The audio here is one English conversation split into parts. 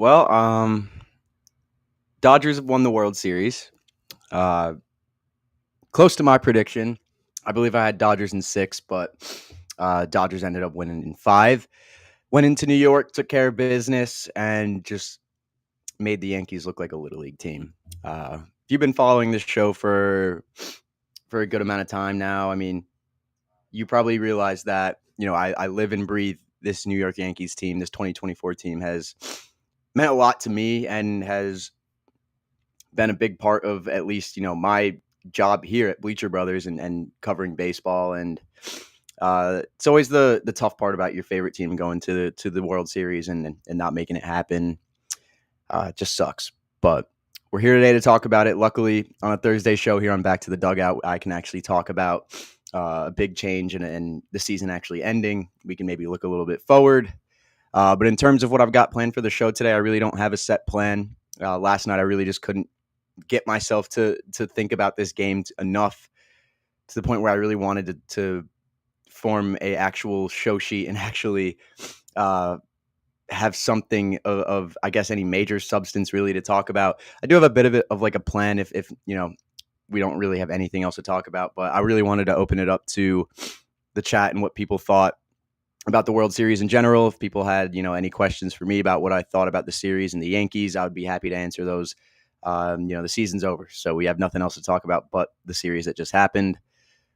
Well, Dodgers have won the World Series. Uh, Close to my prediction. I believe I had Dodgers in six, but Dodgers ended up winning in five. Went into New York, took care of business, and just made the Yankees look like a little league team. If you've been following this show for a good amount of time now, I mean, you probably realize that I live and breathe this New York Yankees team. This 2024 team has meant a lot to me and has been a big part of at least my job here at Bleacher Brothers and covering baseball. And it's always the tough part about your favorite team going to the World Series and not making it happen. It just sucks. But we're here today to talk about it. Luckily, on a Thursday show here on Back to the Dugout, I can actually talk about a big change and the season actually ending. We can maybe look a little bit forward. But in terms of what I've got planned for the show today, I really don't have a set plan. Last night, I really just couldn't get myself to think about this game enough to the point where I really wanted to form a actual show sheet and actually have something of I guess any major substance really to talk about. I do have a bit of it of like a plan if we don't really have anything else to talk about, but I really wanted to open it up to the chat and what people thought about the World Series in general. If people had, any questions for me about what I thought about the series and the Yankees, I would be happy to answer those. The season's over, so we have nothing else to talk about but the series that just happened.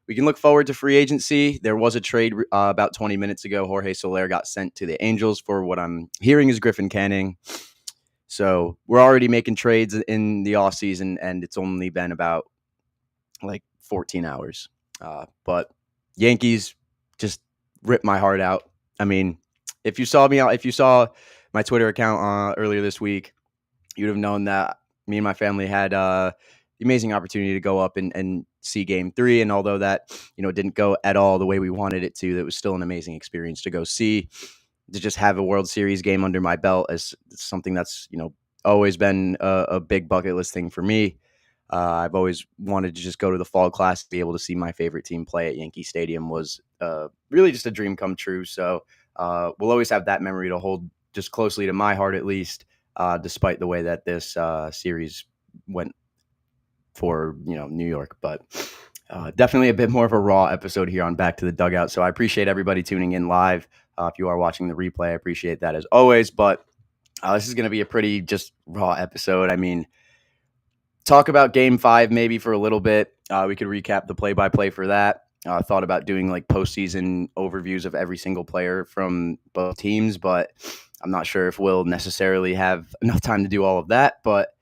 We can look forward to free agency. There was a trade about 20 minutes ago. Jorge Soler got sent to the Angels for what I'm hearing is Griffin Canning. So we're already making trades in the offseason, and it's only been about like 14 hours. But Yankees just ripped my heart out. I mean, if you saw my Twitter account earlier this week, you'd have known that me and my family had the amazing opportunity to go up and see Game 3. And although that didn't go at all the way we wanted it to, it was still an amazing experience to go see. To just have a World Series game under my belt as something that's always been a big bucket list thing for me. I've always wanted to just go to the Fall Classic, be able to see my favorite team play at Yankee Stadium was really just a dream come true. So we'll always have that memory to hold just closely to my heart, at least, despite the way that this series went for New York. But definitely a bit more of a raw episode here on Back to the Dugout. So I appreciate everybody tuning in live. If you are watching the replay, I appreciate that as always. But this is going to be a pretty just raw episode. I mean, talk about Game 5 maybe for a little bit. We could recap the play-by-play for that. Thought about doing like postseason overviews of every single player from both teams, but I'm not sure if we'll necessarily have enough time to do all of that. But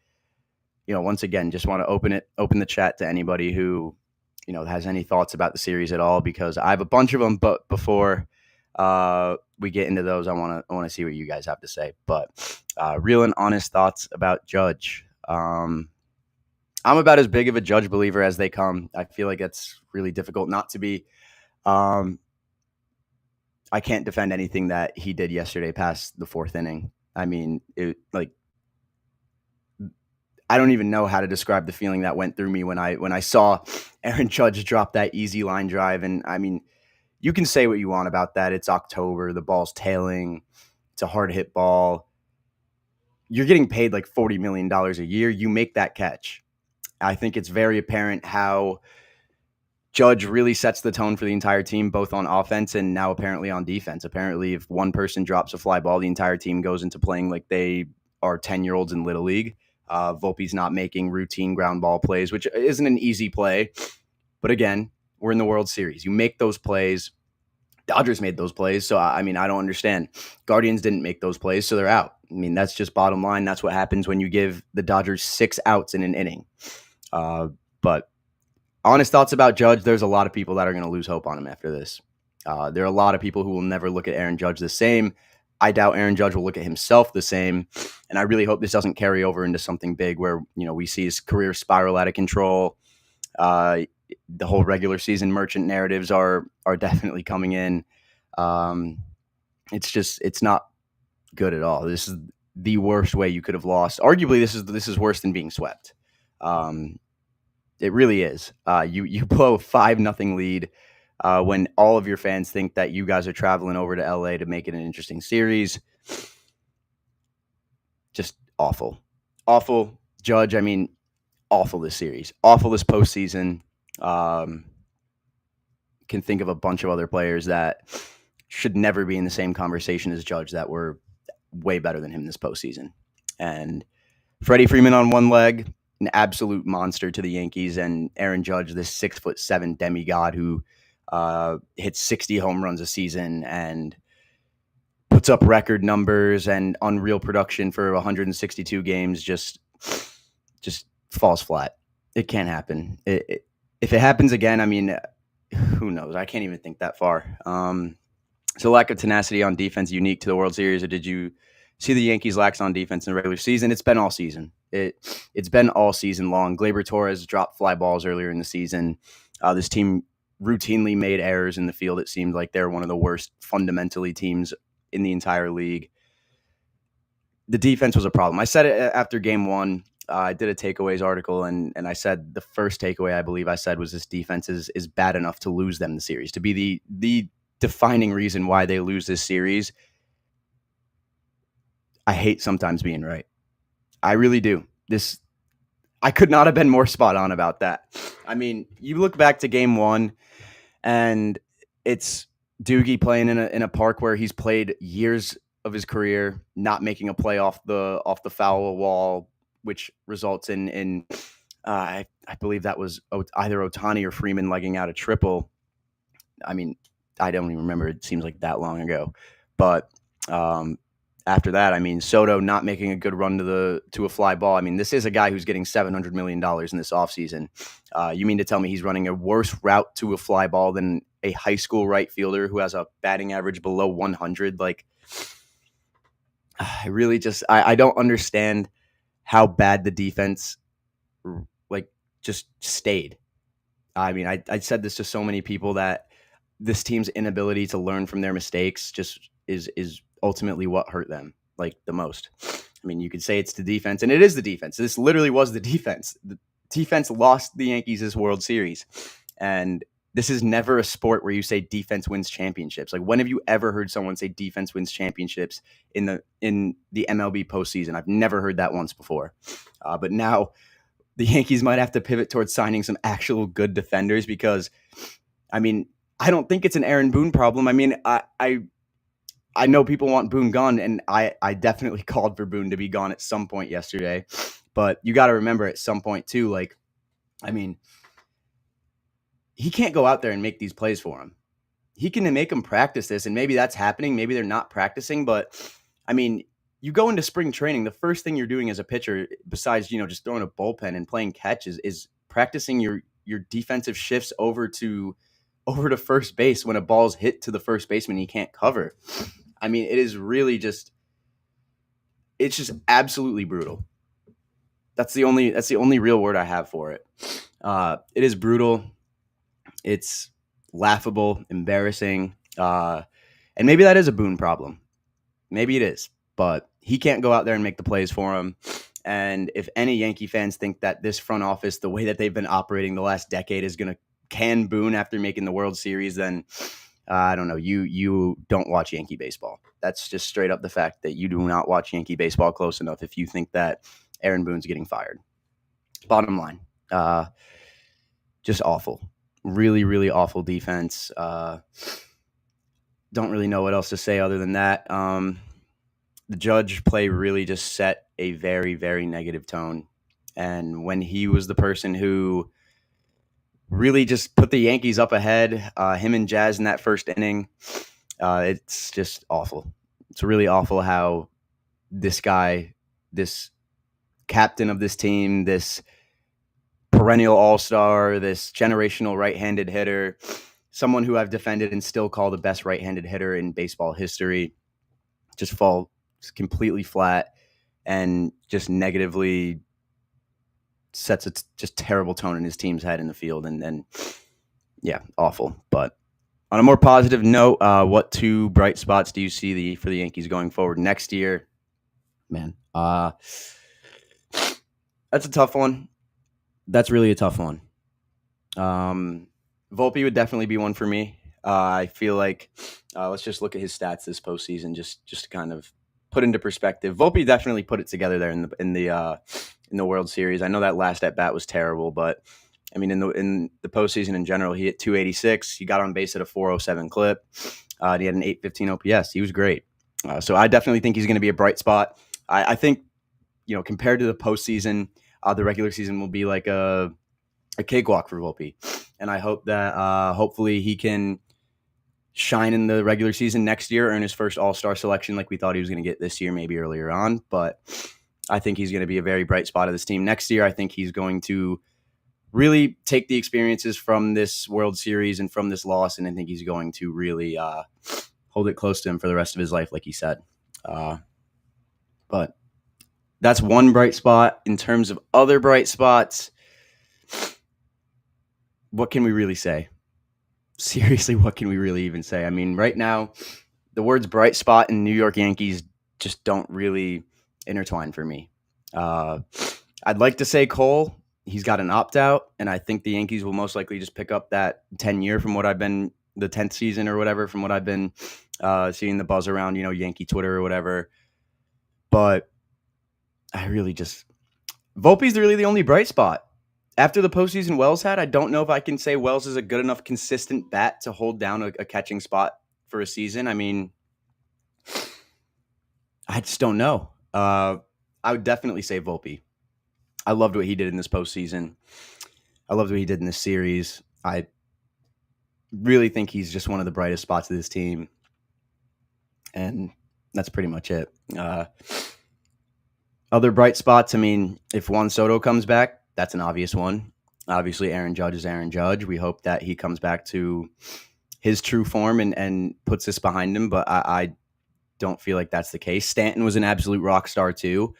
once again, just want to open the chat to anybody who has any thoughts about the series at all, because I have a bunch of them. But before we get into those, I want to see what you guys have to say. But real and honest thoughts about Judge. I'm about as big of a Judge believer as they come. I feel like it's really difficult not to be. I can't defend anything that he did yesterday past the fourth inning. I mean, I don't even know how to describe the feeling that went through me when I saw Aaron Judge drop that easy line drive. And I mean, you can say what you want about that. It's October. The ball's tailing. It's a hard hit ball. You're getting paid like $40 million a year. You make that catch. I think it's very apparent how Judge really sets the tone for the entire team, both on offense and now apparently on defense. Apparently, if one person drops a fly ball, the entire team goes into playing like they are 10-year-olds in Little League. Volpe's not making routine ground ball plays, which isn't an easy play. But again, we're in the World Series. You make those plays. Dodgers made those plays. So, I mean, I don't understand. Guardians didn't make those plays, so they're out. I mean, that's just bottom line. That's what happens when you give the Dodgers 6 outs in an inning. But honest thoughts about Judge, there's a lot of people that are going to lose hope on him after this. There are a lot of people who will never look at Aaron Judge the same. I doubt Aaron Judge will look at himself the same. And I really hope this doesn't carry over into something big where, we see his career spiral out of control. The whole regular season merchant narratives are definitely coming in. It's not good at all. This is the worst way you could have lost. Arguably, this is worse than being swept. It really is. You blow a 5-0 lead when all of your fans think that you guys are traveling over to LA to make it an interesting series. awful. Awful. Judge, I mean, awful this series. Awful this postseason. Um, can think of a bunch of other players that should never be in the same conversation as Judge that were way better than him this postseason. And Freddie Freeman on one leg, an absolute monster to the Yankees, and Aaron Judge, this 6'7" demigod who hits 60 home runs a season and puts up record numbers and unreal production for 162 games. Just falls flat. It can't happen. If it happens again, I mean, who knows? I can't even think that far. So lack of tenacity on defense unique to the World Series, or did you see the Yankees lacks on defense in the regular season? It's been all season. It's been all season long. Gleyber Torres dropped fly balls earlier in the season. This team routinely made errors in the field. It seemed like they're one of the worst fundamentally teams in the entire league. The defense was a problem. I said it after game one. I did a takeaways article, and I said the first takeaway I believe I said was this defense is bad enough to lose them the series, to be the defining reason why they lose this series. I hate sometimes being right. I really do. I could not have been more spot on about that. I mean, you look back to game one, and it's Doogie playing in a park where he's played years of his career, not making a play off the foul wall, which results in I believe that was either Ohtani or Freeman legging out a triple. I mean, I don't even remember. It seems like that long ago. But after that, I mean, Soto not making a good run to a fly ball. I mean, this is a guy who's getting $700 million in this offseason. You mean to tell me he's running a worse route to a fly ball than a high school right fielder who has a batting average below 100? Like, I really I don't understand how bad the defense just stayed. I mean, I said this to so many people that this team's inability to learn from their mistakes just is ultimately what hurt them like the most. I mean, you could say it's the defense, and it is the defense. This literally was the defense. The defense lost the Yankees this World Series, and this is never a sport where you say defense wins championships. Like, when have you ever heard someone say defense wins championships in the MLB postseason? I've never heard that once before. But now the Yankees might have to pivot towards signing some actual good defenders because, I mean, I don't think it's an Aaron Boone problem. I mean, I know people want Boone gone, and I definitely called for Boone to be gone at some point yesterday. But you got to remember at some point too, like, I mean, he can't go out there and make these plays for him. He can make them practice this, and maybe that's happening. Maybe they're not practicing, but I mean, you go into spring training, the first thing you're doing as a pitcher, besides, just throwing a bullpen and playing catch, is practicing your defensive shifts over to first base when a ball's hit to the first baseman he can't cover. I mean, it is really it's just absolutely brutal. That's the only real word I have for it. It is brutal. It's laughable, embarrassing, and maybe that is a Boone problem. Maybe it is, but he can't go out there and make the plays for him. And if any Yankee fans think that this front office, the way that they've been operating the last decade, is going to can Boone after making the World Series, then I don't know. You don't watch Yankee baseball. That's just straight up the fact that you do not watch Yankee baseball close enough if you think that Aaron Boone's getting fired. Bottom line, just awful. Really, really awful defense. Don't really know what else to say other than that. The Judge play really just set a very, very negative tone. And when he was the person who really just put the Yankees up ahead, him and Jazz in that first inning, it's just awful. It's really awful how this guy, this captain of this team, this perennial all-star, this generational right-handed hitter, someone who I've defended and still call the best right-handed hitter in baseball history, just fall completely flat and just negatively sets a just terrible tone in his team's head in the field. And then, yeah, awful. But on a more positive note, what two bright spots do you see for the Yankees going forward next year? Man, that's a tough one. That's really a tough one. Volpe would definitely be one for me. I feel like let's just look at his stats this postseason, just to kind of put into perspective, Volpe definitely put it together there in the World Series. I know that last at bat was terrible, but I mean in the postseason in general, he hit 286. He got on base at a 407 clip. And he had an 815 OPS. He was great. So I definitely think he's going to be a bright spot. I think compared to the postseason, the regular season will be like a cakewalk for Volpe, and I hope that hopefully he can shine in the regular season next year, earn his first All-Star selection like we thought he was going to get this year, maybe earlier on. But I think he's going to be a very bright spot of this team next year. I think he's going to really take the experiences from this World Series and from this loss, and I think he's going to really hold it close to him for the rest of his life, like he said. But that's one bright spot. In terms of other bright spots, what can we really say? Seriously, what can we really even say? I mean, right now, the words bright spot and New York Yankees just don't really intertwine for me. I'd like to say Cole. He's got an opt-out, and I think the Yankees will most likely just pick up that 10-year from what I've been, the 10th season or whatever, from what I've been seeing the buzz around, Yankee Twitter or whatever. But I really just – Volpe's really the only bright spot. After the postseason Wells had, I don't know if I can say Wells is a good enough consistent bat to hold down a catching spot for a season. I mean, I just don't know. I would definitely say Volpe. I loved what he did in this postseason. I loved what he did in this series. I really think he's just one of the brightest spots of this team. And that's pretty much it. Other bright spots, I mean, if Juan Soto comes back, that's an obvious one. Obviously, Aaron Judge is Aaron Judge. We hope that he comes back to his true form and puts this behind him, but I don't feel like that's the case. Stanton was an absolute rock star too.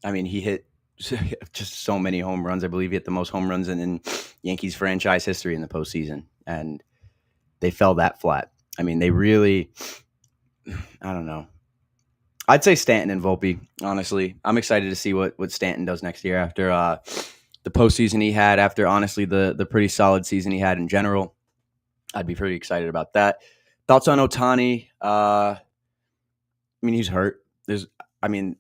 I mean, he hit just so many home runs. I believe he hit the most home runs in Yankees franchise history in the postseason, and they fell that flat. I mean, they really, I don't know. I'd say Stanton and Volpe, honestly. I'm excited to see what Stanton does next year after the postseason he had, after, honestly, the pretty solid season he had in general. I'd be pretty excited about that. Thoughts on Ohtani? I mean, he's hurt. I'm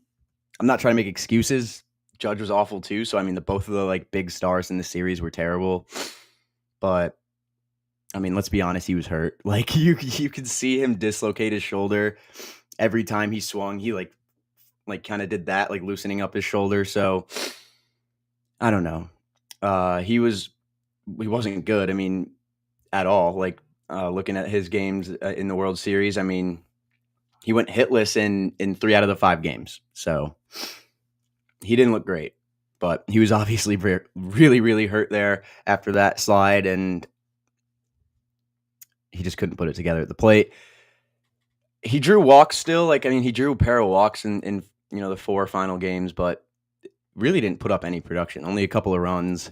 not trying to make excuses. Judge was awful too. So, I mean, both of the big stars in the series were terrible. But, I mean, let's be honest, he was hurt. You could see him dislocate his shoulder every time he swung. He kind of did that, loosening up his shoulder. So, I don't know. He wasn't good. I mean, at all. Looking at his games in the World Series, I mean, he went hitless in 3 out of the 5 games. So he didn't look great, but he was obviously really, really hurt there after that slide, and he just couldn't put it together at the plate. He drew walks still. He drew a pair of walks in the 4 final games, but really didn't put up any production. Only a couple of runs.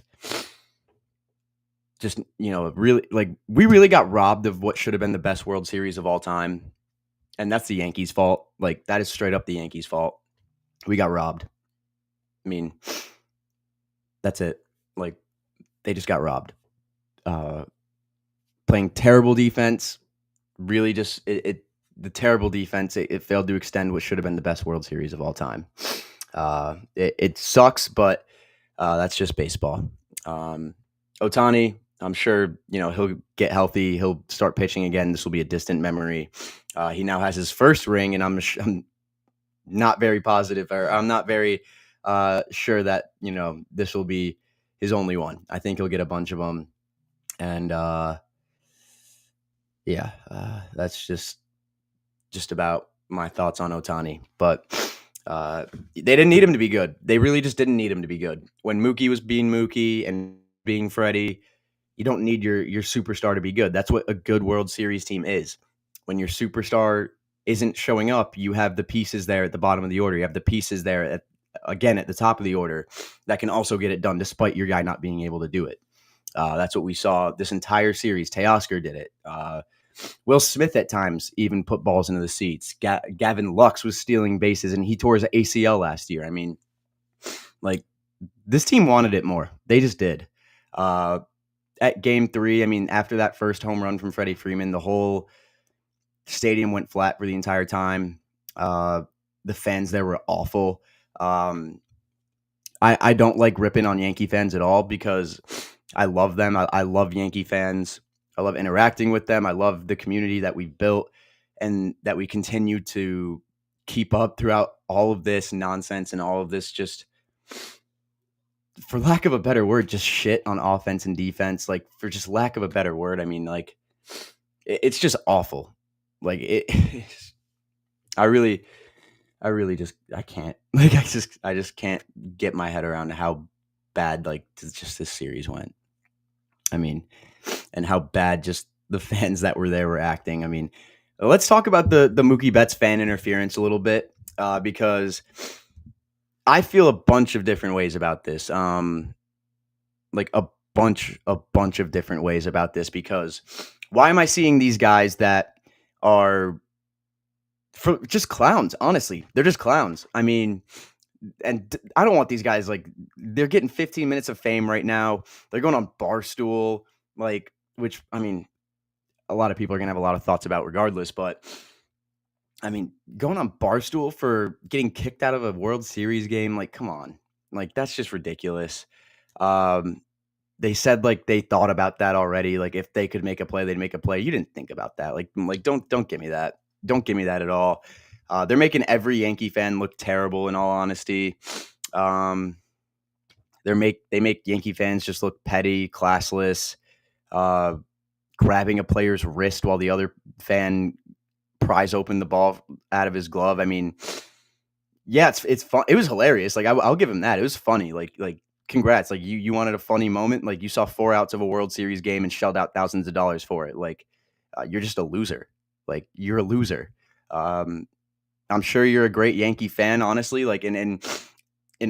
Just, really, we really got robbed of what should have been the best World Series of all time. And that's the Yankees' fault. That is straight up the Yankees' fault. We got robbed. I mean, that's it. They just got robbed. Playing terrible defense. Really just, the terrible defense, it failed to extend what should have been the best World Series of all time. It sucks, but that's just baseball. Ohtani, I'm sure, he'll get healthy. He'll start pitching again. This will be a distant memory. He now has his first ring, and I'm not very positive, or I'm not very sure that, this will be his only one. I think he'll get a bunch of them. And that's just about my thoughts on Ohtani. But they didn't need him to be good. They really just didn't need him to be good. When Mookie was being Mookie and being Freddie, you don't need your superstar to be good. That's what a good World Series team is. When your superstar isn't showing up, you have the pieces there at the bottom of the order. You have the pieces there at the top of the order that can also get it done despite your guy not being able to do it. That's what we saw this entire series. Teoscar did it. Will Smith at times even put balls into the seats. Gavin Lux was stealing bases, and he tore his ACL last year. I mean, this team wanted it more. They just did. At Game 3, I mean, after that first home run from Freddie Freeman, the whole Stadium went flat for the entire time. Uh, the fans there were awful. Um, I don't like ripping on Yankee fans at all because I love them. I love Yankee fans. I love interacting with them. I love the community that we've built and that we continue to keep up throughout all of this nonsense and all of this just, for lack of a better word, just shit on offense and defense. Like, for just lack of a better word, I mean, like, it's just awful. Like, I really, just, I can't. Like, I just can't get my head around how bad, like, just this series went. I mean, and how bad just the fans that were there were acting. I mean, let's talk about the Mookie Betts fan interference a little bit, because I feel a bunch of different ways about this. Like a bunch of different ways about this, because why am I seeing these guys that are just clowns? Honestly, they're just clowns. I mean, and I don't want these guys, like, they're getting 15 minutes of fame right now. They're going on Barstool, like, which, I mean, a lot of people are going to have a lot of thoughts about regardless, but I mean, going on Barstool for getting kicked out of a World Series game, like, come on. Like, that's just ridiculous. Um, they said, like, they thought about that already. Like, if they could make a play, they'd make a play. You didn't think about that. Like, don't give me that. Don't give me that at all. They're making every Yankee fan look terrible, in all honesty. Um, they make Yankee fans just look petty, classless, grabbing a player's wrist while the other fan pries open the ball out of his glove. I mean, yeah, it's fun. It was hilarious. Like, I'll give him that. It was funny. Like congrats. Like, you wanted a funny moment. Like, you saw 4 outs of a World Series game and shelled out thousands of dollars for it. Like, you're just a loser. Like, you're a loser. I'm sure you're a great Yankee fan, honestly. Like, in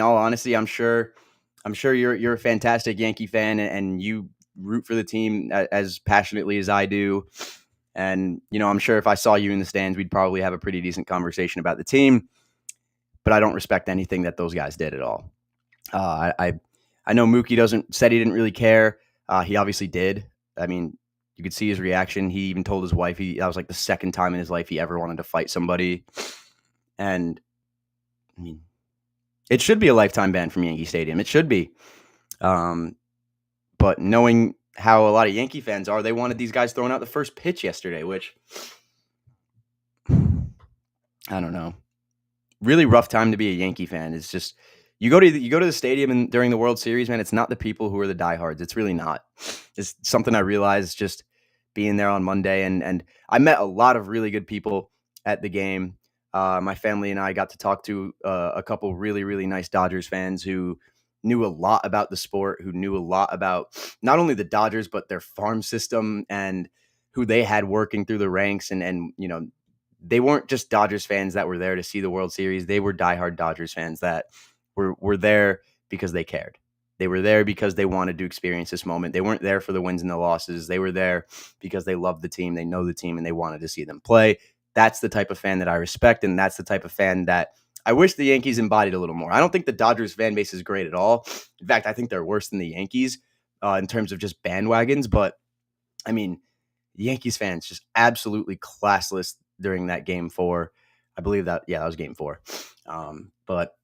all honesty, I'm sure you're a fantastic Yankee fan, and you root for the team as passionately as I do. And, I'm sure if I saw you in the stands, we'd probably have a pretty decent conversation about the team. But I don't respect anything that those guys did at all. I know Mookie said he didn't really care. He obviously did. I mean, you could see his reaction. He even told his wife that was like the second time in his life he ever wanted to fight somebody. And I mean, it should be a lifetime ban from Yankee Stadium. It should be. But knowing how a lot of Yankee fans are, they wanted these guys throwing out the first pitch yesterday, which, I don't know. Really rough time to be a Yankee fan. It's just, you go to the stadium and during the World Series, man, it's not the people who are the diehards. It's really not. It's something I realized just being there on Monday, and I met a lot of really good people at the game. My family and I got to talk to a couple really, really nice Dodgers fans who knew a lot about the sport, who knew a lot about not only the Dodgers, but their farm system and who they had working through the ranks. And they weren't just Dodgers fans that were there to see the World Series. They were diehard Dodgers fans that were there because they cared. They were there because they wanted to experience this moment. They weren't there for the wins and the losses. They were there because they loved the team, they know the team, and they wanted to see them play. That's the type of fan that I respect, and that's the type of fan that I wish the Yankees embodied a little more. I don't think the Dodgers fan base is great at all. In fact, I think they're worse than the Yankees in terms of just bandwagons. But, I mean, the Yankees fans just absolutely classless during that Game 4. I believe that was Game 4. But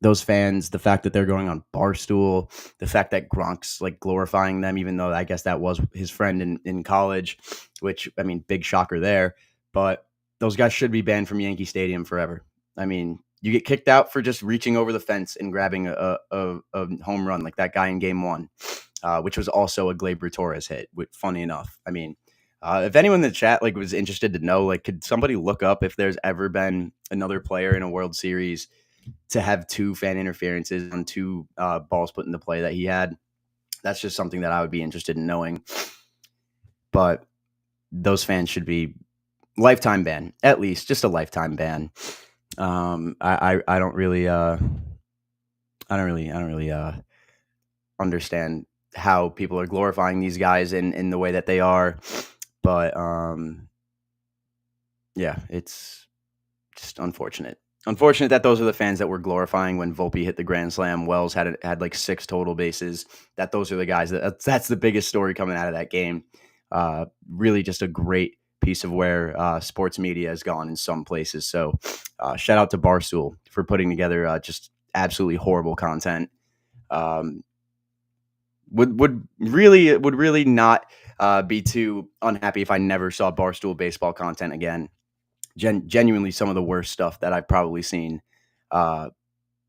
those fans, the fact that they're going on Barstool, the fact that Gronk's like glorifying them, even though I guess that was his friend in college, which, I mean, big shocker there. But those guys should be banned from Yankee Stadium forever. I mean, you get kicked out for just reaching over the fence and grabbing a home run like that guy in Game 1, which was also a Gleyber Torres hit. Funny enough, I mean, if anyone in the chat like was interested to know, like, could somebody look up if there's ever been another player in a World Series to have 2 fan interferences on 2 balls put into play that he had? That's just something that I would be interested in knowing. But those fans should be lifetime ban, at least, just a lifetime ban. I don't really understand how people are glorifying these guys in the way that they are. But yeah, it's just unfortunate. Unfortunate that those are the fans that were glorifying when Volpe hit the grand slam. Wells had like 6 total bases. That those are the guys that's the biggest story coming out of that game. Really, just a great piece of where sports media has gone in some places. So shout out to Barstool for putting together just absolutely horrible content. Um, would really not be too unhappy if I never saw Barstool baseball content again. Genuinely some of the worst stuff that I've probably seen uh,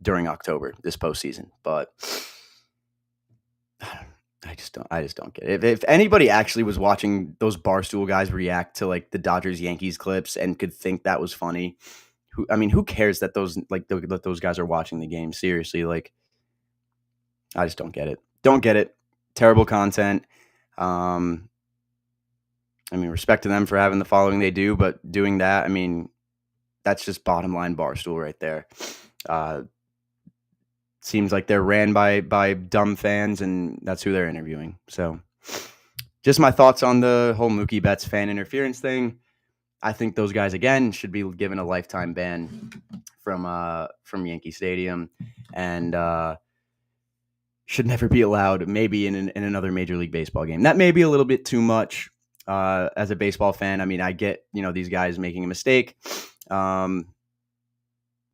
during October this postseason. But I just don't get it. If anybody actually was watching those Barstool guys react to like the Dodgers Yankees clips and could think that was funny, who cares that those guys are watching the game? Seriously, like I just don't get it. Don't get it. Terrible content. Um, respect to them for having the following they do, but doing that, that's just bottom line Barstool right there. Seems like they're ran by dumb fans, and that's who they're interviewing. So, just my thoughts on the whole Mookie Betts fan interference thing. I think those guys again should be given a lifetime ban from Yankee Stadium, and should never be allowed. Maybe in another Major League Baseball game. That may be a little bit too much as a baseball fan. I get these guys making a mistake.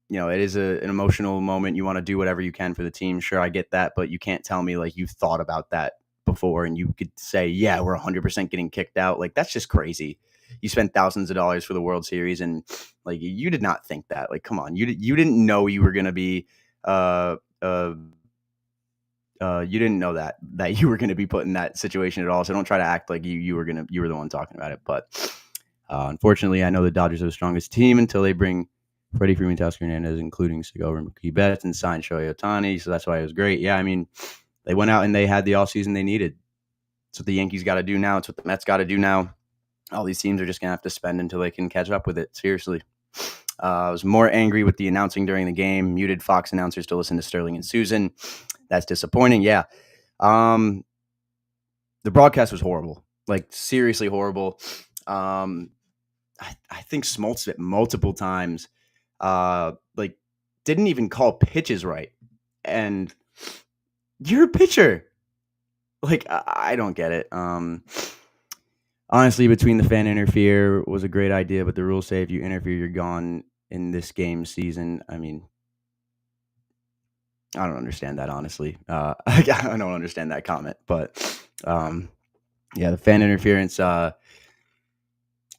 It is an emotional moment. You want to do whatever you can for the team. Sure, I get that, but you can't tell me like you've thought about that before and you could say, yeah, we're 100% getting kicked out. Like, that's just crazy. You spent thousands of dollars for the World Series and like you did not think that. Like, come on, you didn't know you were going to be you didn't know that you were going to be put in that situation at all. So don't try to act like you were the one talking about it. But unfortunately, I know the Dodgers are the strongest team until they bring Freddie Freeman, Teoscar Hernandez, including Segura and Mookie Betts, and signed Shohei Ohtani. So that's why it was great. Yeah, they went out and they had the offseason they needed. It's what the Yankees got to do now. It's what the Mets got to do now. All these teams are just going to have to spend until they can catch up with it. Seriously. I was more angry with the announcing during the game. Muted Fox announcers to listen to Sterling and Susan. That's disappointing. Yeah. The broadcast was horrible. Like, seriously horrible. I think Smoltz it multiple times. Didn't even call pitches right. And you're a pitcher. Like, I don't get it. Honestly, between the fan interfere was a great idea, but the rules say if you interfere, you're gone in this game season. I don't understand that, honestly. I don't understand that comment, but yeah, the fan interference. I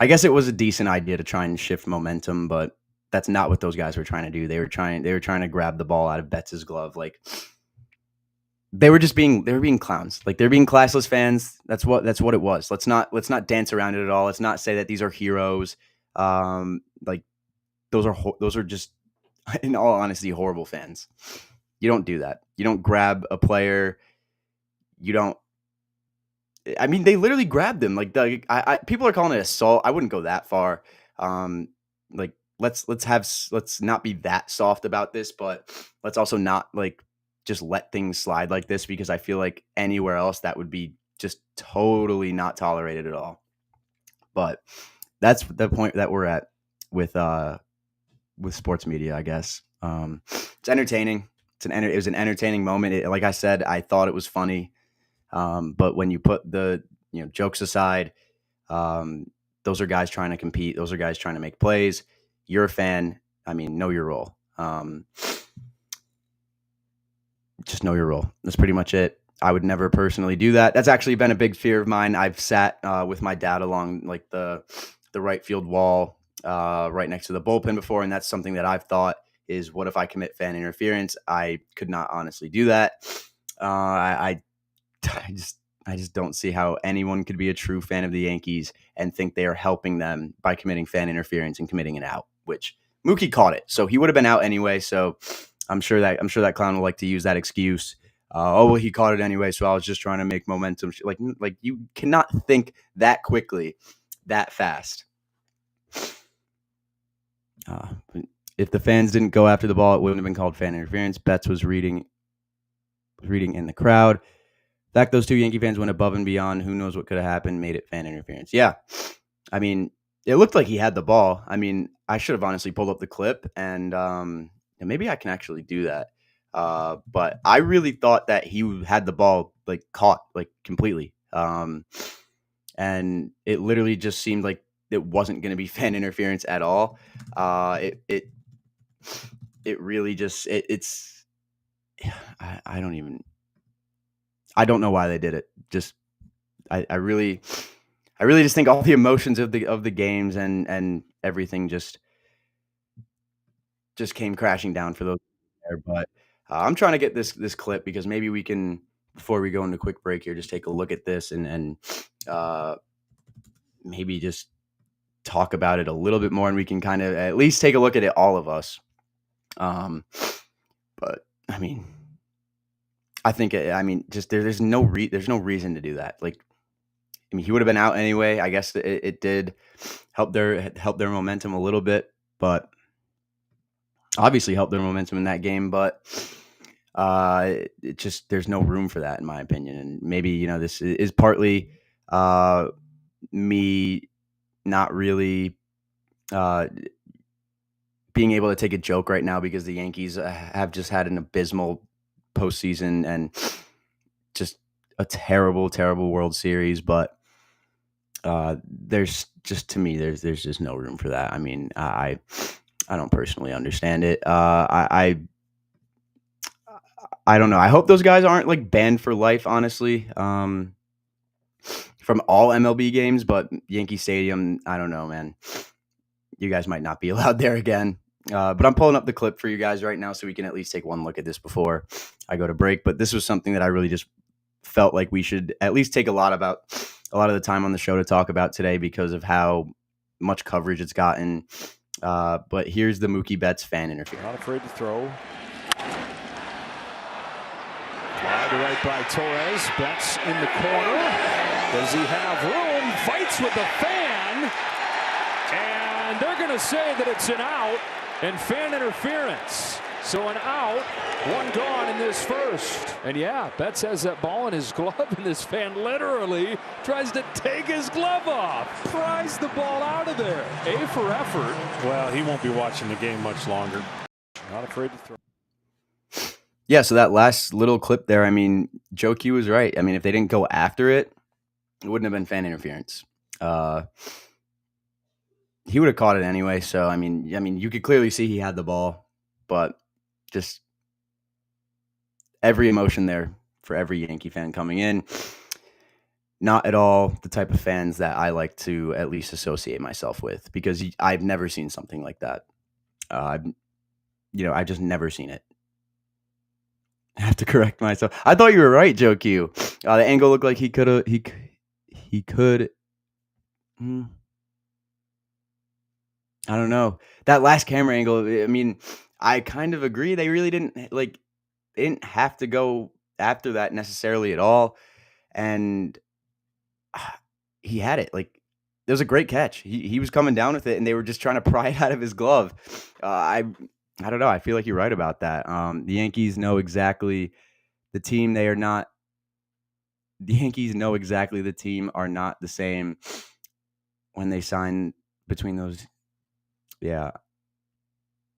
guess it was a decent idea to try and shift momentum, but that's not what those guys were trying to do. They were trying to grab the ball out of Betts' glove. Like, they were being clowns. Like, they're being classless fans. That's what it was. Let's not dance around it at all. Let's not say that these are heroes. Like, those are just, in all honesty, horrible fans. You don't do that. You don't grab a player. You don't. They literally grabbed him. Like, people are calling it assault. I wouldn't go that far. Like, let's not be that soft about this, but let's also not like just let things slide like this, because I feel like anywhere else that would be just totally not tolerated at all. But that's the point that we're at with sports media, I guess. It's entertaining. It was an entertaining moment. Like I said, I thought it was funny. But when you put the jokes aside, those are guys trying to compete. Those are guys trying to make plays. You're a fan. Know your role. Just know your role. That's pretty much it. I would never personally do that. That's actually been a big fear of mine. I've sat with my dad along like the right field wall right next to the bullpen before, and that's something that I've thought is, what if I commit fan interference? I could not honestly do that. I just don't see how anyone could be a true fan of the Yankees and think they are helping them by committing fan interference and committing an out, which Mookie caught it. So he would have been out anyway. So I'm sure that clown will like to use that excuse. Well, he caught it anyway, so I was just trying to make momentum. Like you cannot think that quickly, that fast. If the fans didn't go after the ball, it wouldn't have been called fan interference. Betts was reading in the crowd. The fact those two Yankee fans went above and beyond, who knows what could have happened, made it fan interference. Yeah. It looked like he had the ball. I should have honestly pulled up the clip, and maybe I can actually do that. But I really thought that he had the ball like caught like completely. And it literally just seemed like it wasn't going to be fan interference at all. It really just it's I don't even I don't know why they did it. Just I really just think all the emotions of the games and everything just came crashing down for those there. But I'm trying to get this clip because maybe we can, before we go into a quick break here, just take a look at this and uh, maybe just talk about it a little bit more, and we can kind of at least take a look at it, all of us. But I mean, I think just there's no reason to do that. Like, I mean, he would have been out anyway. I guess it did help their momentum a little bit, but obviously helped their momentum in that game. But it just, there's no room for that in my opinion. And maybe, this is partly me not really being able to take a joke right now because the Yankees have just had an abysmal postseason and just a terrible, terrible World Series. But there's just, to me, there's just no room for that. I mean, I don't personally understand it. I don't know. I hope those guys aren't like banned for life, honestly, from all MLB games. But Yankee Stadium, I don't know, man. You guys might not be allowed there again. But I'm pulling up the clip for you guys right now so we can at least take one look at this before I go to break. But this was something that I really just felt like we should at least take a lot of the time on the show to talk about today because of how much coverage it's gotten. But here's the Mookie Betts fan interference. Not afraid to throw. Wide to right by Torres. Betts in the corner. Does he have room? Fights with the fan. And they're going to say that it's an out and fan interference. So an out, one gone in this first. And yeah, Betts has that ball in his glove, and this fan literally tries to take his glove off. Pries the ball out of there. A for effort. Well, he won't be watching the game much longer. Not afraid to throw. Yeah, so that last little clip there, I mean, Joe Q was right. I mean, if they didn't go after it, it wouldn't have been fan interference. He would have caught it anyway. So I mean, you could clearly see he had the ball, but just every emotion there for every Yankee fan coming in. Not at all the type of fans that I like to at least associate myself with, because I've never seen something like that. I've just never seen it. I have to correct myself. I thought you were right, Joe Q. The angle looked like he could. I don't know. That last camera angle, I mean, I kind of agree. They really didn't have to go after that necessarily at all. And he had it. Like, it was a great catch. He was coming down with it, and they were just trying to pry it out of his glove. I don't know. I feel like you're right about that. The Yankees know exactly the team. They are not. The Yankees know exactly the team are not the same when they sign between those. Yeah.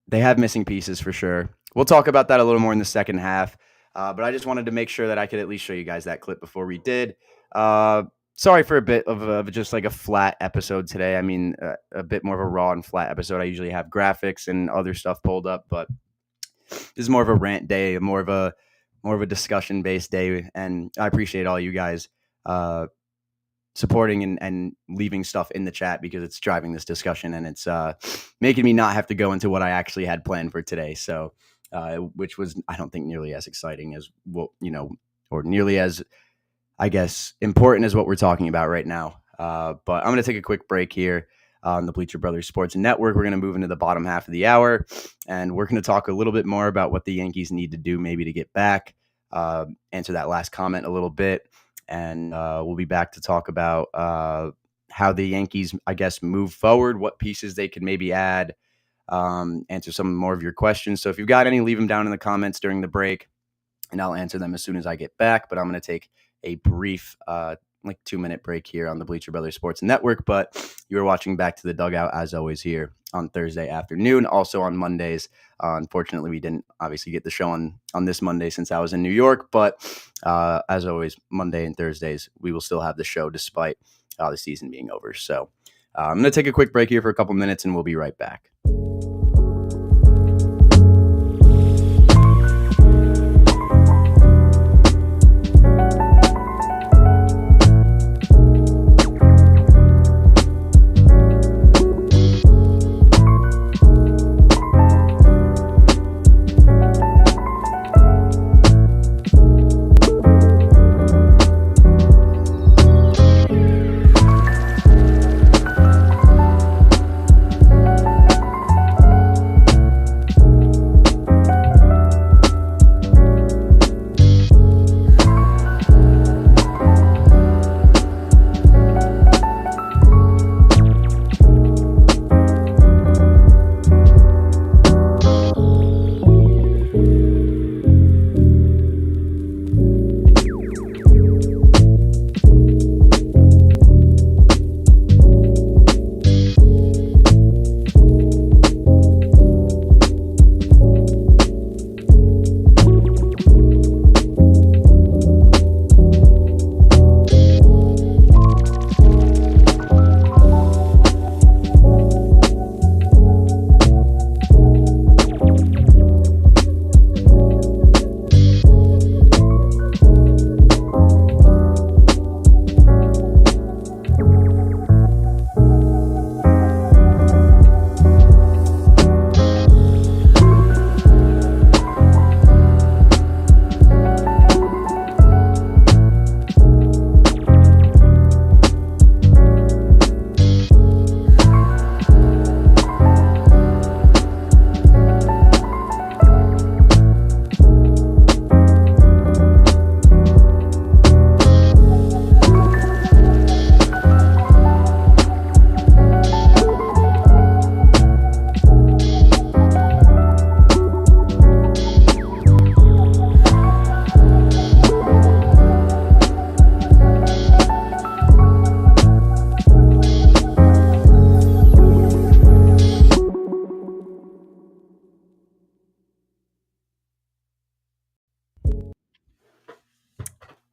They have missing pieces for sure. We'll talk about that a little more in the second half. But I just wanted to make sure that I could at least show you guys that clip before we did. Sorry for a bit of just like a flat episode today. I mean, a bit more of a raw and flat episode. I usually have graphics and other stuff pulled up, but this is more of a rant day, more of a discussion based day. And I appreciate all you guys supporting and leaving stuff in the chat, because it's driving this discussion, and it's making me not have to go into what I actually had planned for today. So, which was, I don't think, nearly as exciting as or nearly as, I guess, important as what we're talking about right now. But I'm going to take a quick break here on the Bleacher Brothers Sports Network. We're going to move into the bottom half of the hour, and we're going to talk a little bit more about what the Yankees need to do maybe to get back, answer that last comment a little bit. And we'll be back to talk about how the Yankees, I guess, move forward, what pieces they could maybe add, answer some more of your questions. So if you've got any, leave them down in the comments during the break, and I'll answer them as soon as I get back. But I'm going to take a brief 2-minute break here on the Bleacher Brothers Sports Network. But you are watching Back to the Dugout, as always, here on Thursday afternoon, also on Mondays. Unfortunately, we didn't obviously get the show on this Monday since I was in New York. But as always, Monday and Thursdays, we will still have the show despite the season being over. So I'm going to take a quick break here for a couple minutes, and we'll be right back.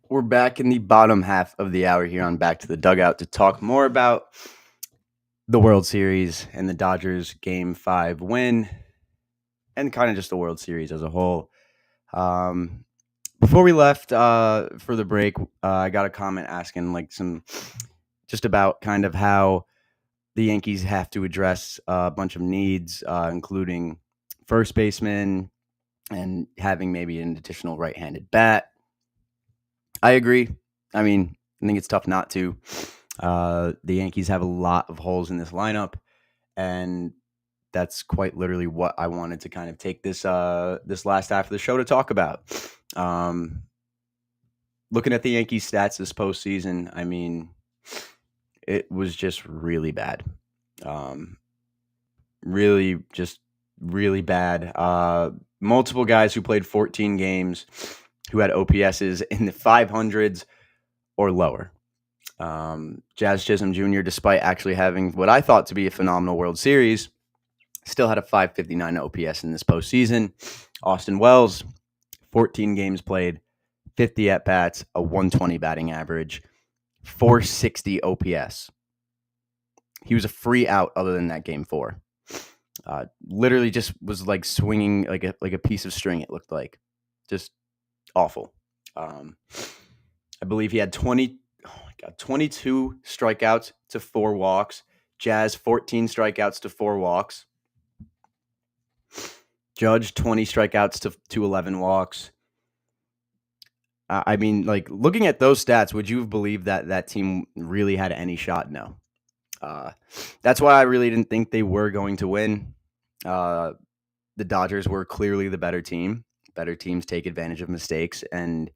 We're back in the bottom half of the hour here on Back to the Dugout to talk more about the World Series and the Dodgers Game 5 win and kind of just the World Series as a whole. Before we left for the break, I got a comment asking like some just about kind of how the Yankees have to address a bunch of needs, including first baseman and having maybe an additional right-handed bat. I agree. I mean, I think it's tough not to. The Yankees have a lot of holes in this lineup, and that's quite literally what I wanted to kind of take this last half of the show to talk about. Looking at the Yankees stats this postseason, I mean, it was just really bad. Really, just really bad. Multiple guys who played 14 games who had OPSs in the 500s or lower. Jazz Chisholm Jr., despite actually having what I thought to be a phenomenal World Series, still had a 559 OPS in this postseason. Austin Wells, 14 games played, 50 at-bats, a 120 batting average, 460 OPS. He was a free out other than that game 4. Literally just was like swinging like a piece of string, it looked like. Just awful. I believe he had 22 strikeouts to 4 walks. Jazz, 14 strikeouts to 4 walks. Judge, 20 strikeouts to 11 walks. I mean, like, looking at those stats, would you have believed that that team really had any shot? No. That's why I really didn't think they were going to win. The Dodgers were clearly the better team. Better teams take advantage of mistakes and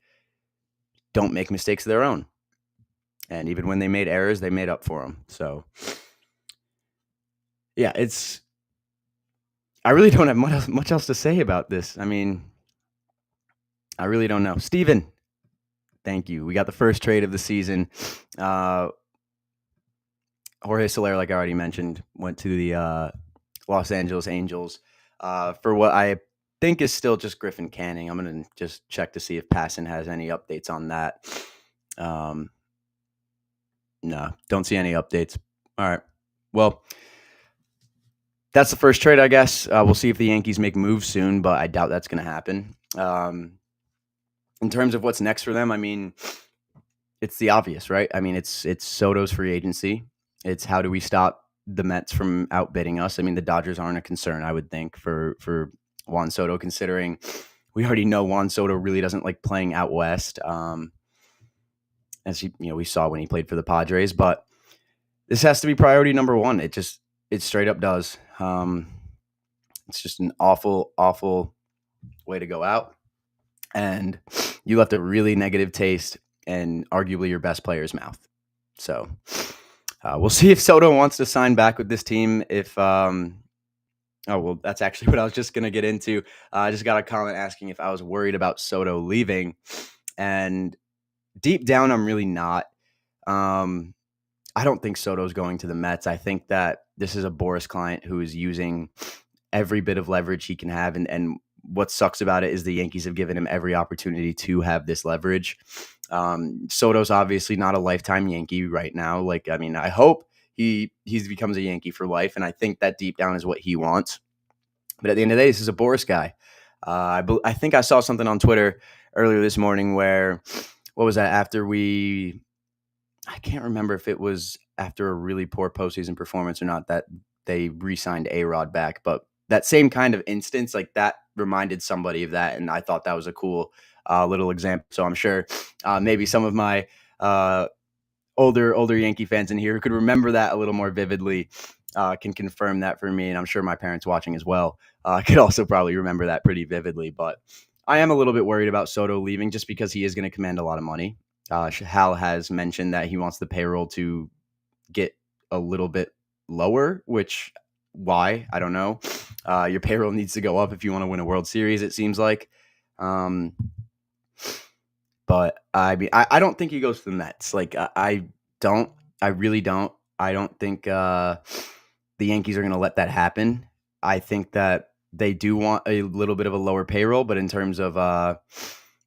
don't make mistakes of their own. And even when they made errors, they made up for them. So, yeah, I really don't have much else to say about this. I mean, I really don't know. Steven, thank you. We got the first trade of the season. Jorge Soler, like I already mentioned, went to the Los Angeles Angels for what I think is still just Griffin Canning. I'm going to just check to see if Passan has any updates on that. No, don't see any updates. All right. Well, that's the first trade, I guess. We'll see if the Yankees make moves soon, but I doubt that's going to happen. In terms of what's next for them, I mean, it's the obvious, right? I mean, it's Soto's free agency. It's how do we stop the Mets from outbidding us? I mean, the Dodgers aren't a concern, I would think, for Juan Soto, considering we already know Juan Soto really doesn't like playing out west, as we saw when he played for the Padres. But this has to be priority number one. It straight up does. It's just an awful, awful way to go out, and you left a really negative taste in arguably your best player's mouth. So we'll see if Soto wants to sign back with this team. If that's actually what I was just going to get into. I just got a comment asking if I was worried about Soto leaving, and deep down, I'm really not. I don't think Soto's going to the Mets. I think that this is a Boris client who is using every bit of leverage he can have, and what sucks about it is the Yankees have given him every opportunity to have this leverage. Soto's obviously not a lifetime Yankee right now. I hope he becomes a Yankee for life, and I think that deep down is what he wants. But at the end of the day, this is a Boris guy. I think I saw something on Twitter earlier this morning where, what was that, I can't remember if it was after a really poor postseason performance or not, that they re-signed A-Rod back, but that same kind of instance, like that reminded somebody of that, and I thought that was a cool little example. So I'm sure maybe some of my older Yankee fans in here who could remember that a little more vividly can confirm that for me, and I'm sure my parents watching as well could also probably remember that pretty vividly. But I am a little bit worried about Soto leaving just because he is going to command a lot of money. Hal has mentioned that he wants the payroll to get a little bit lower, which why? I don't know. Your payroll needs to go up if you want to win a World Series, it seems like. But I mean, I don't think he goes to the Mets. I don't. I really don't. I don't think the Yankees are going to let that happen. I think that they do want a little bit of a lower payroll, but in terms of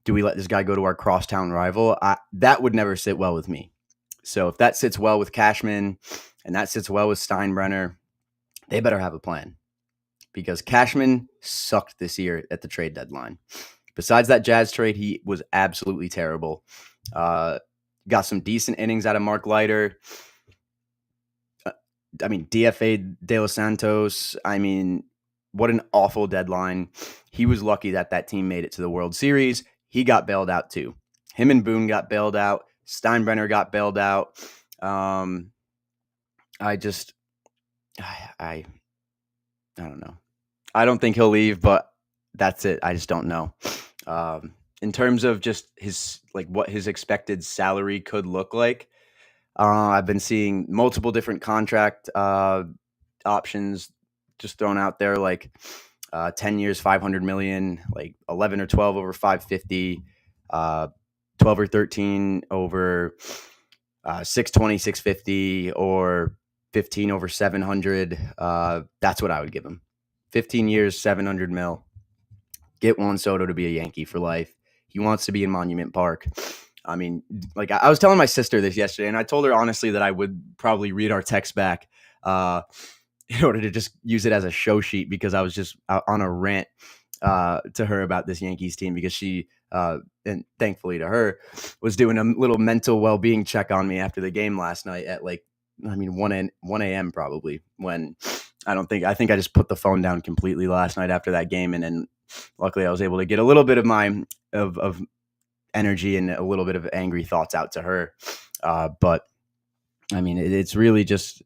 do we let this guy go to our crosstown rival? That would never sit well with me. So if that sits well with Cashman and that sits well with Steinbrenner, they better have a plan, because Cashman sucked this year at the trade deadline. Besides that Jazz trade, he was absolutely terrible. Got some decent innings out of Mark Leiter. DFA De Los Santos. What an awful deadline. He was lucky that team made it to the World Series. He got bailed out too. Him and Boone got bailed out. Steinbrenner got bailed out. I don't know. I don't think he'll leave, but that's it. I just don't know. In terms of just his, what his expected salary could look like, I've been seeing multiple different contract options just thrown out there, 10 years, $500 million, 11 or 12 over 550, 12 or 13 over 620, 650, or 15 over 700. That's what I would give him. 15 years, 700 mil. Get Juan Soto to be a Yankee for life. He wants to be in Monument Park. I was telling my sister this yesterday, and I told her honestly that I would probably read our text back in order to just use it as a show sheet, because I was just on a rant to her about this Yankees team, because she, and thankfully to her, was doing a little mental well-being check on me after the game last night at 1 a.m. probably, when I think I just put the phone down completely last night after that game, and then luckily I was able to get a little bit of my of energy and a little bit of angry thoughts out to her. But it's really just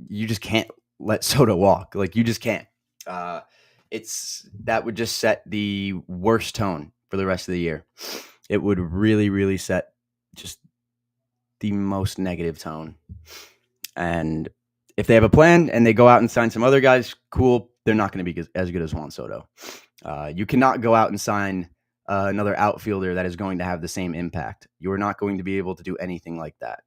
you just can't let Soto walk. You just can't. That would just set the worst tone for the rest of the year. It would really, really set just the most negative tone. And if they have a plan and they go out and sign some other guys, cool. They're not going to be as good as Juan Soto. You cannot go out and sign another outfielder that is going to have the same impact. You are not going to be able to do anything like that.